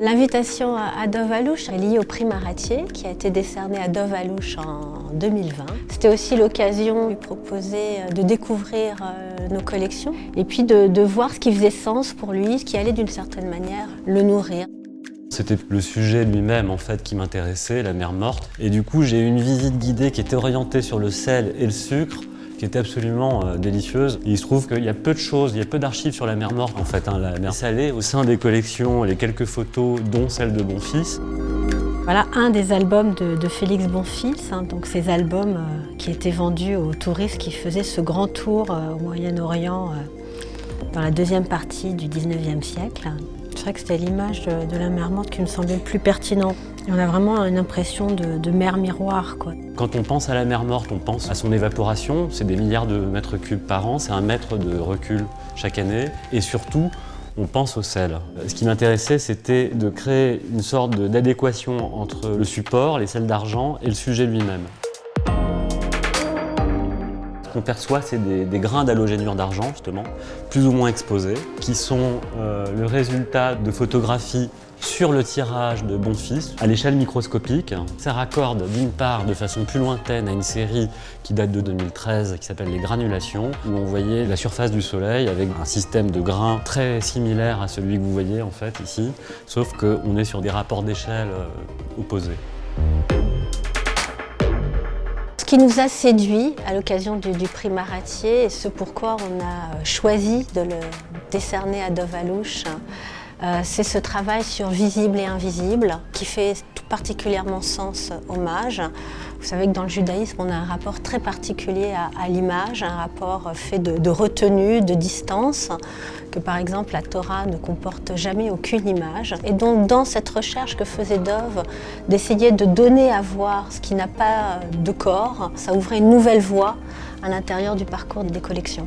L'invitation à Dov Alouche est liée au prix Maratier qui a été décerné à Dov Alouche en 2020. C'était aussi l'occasion de lui proposer de découvrir nos collections et puis de voir ce qui faisait sens pour lui, ce qui allait d'une certaine manière le nourrir. C'était le sujet lui-même en fait qui m'intéressait, la mer morte. Et du coup j'ai eu une visite guidée qui était orientée sur le sel et le sucre, qui était absolument délicieuse. Et il se trouve qu'il y a peu de choses, il y a peu d'archives sur la mer morte en fait. La mer salée, au sein des collections, les quelques photos, dont celle de Bonfils. Voilà un des albums de Félix Bonfils, donc ces albums qui étaient vendus aux touristes qui faisaient ce grand tour au Moyen-Orient dans la deuxième partie du 19e siècle. C'est vrai que c'était l'image de la mer morte qui me semblait le plus pertinent. Et on a vraiment une impression de mer miroir, quoi. Quand on pense à la mer morte, on pense à son évaporation. C'est des milliards de mètres cubes par an, c'est 1 mètre de recul chaque année. Et surtout, on pense au sel. Ce qui m'intéressait, c'était de créer une sorte d'adéquation entre le support, les sels d'argent, et le sujet lui-même. Ce qu'on perçoit, c'est des grains d'halogénure d'argent, justement, plus ou moins exposés, qui sont le résultat de photographies sur le tirage de Bonfils à l'échelle microscopique. Ça raccorde d'une part de façon plus lointaine à une série qui date de 2013 qui s'appelle les granulations, où on voyait la surface du soleil avec un système de grains très similaire à celui que vous voyez en fait ici, sauf qu'on est sur des rapports d'échelle opposés. Ce qui nous a séduit à l'occasion du prix Maratier et ce pourquoi on a choisi de le décerner à Dov Alouche, c'est ce travail sur visible et invisible qui fait tout particulièrement sens au mage. Vous savez que dans le judaïsme, on a un rapport très particulier à l'image, un rapport fait de retenue, de distance, que par exemple la Torah ne comporte jamais aucune image. Et donc dans cette recherche que faisait Dov, d'essayer de donner à voir ce qui n'a pas de corps, ça ouvrait une nouvelle voie à l'intérieur du parcours des collections.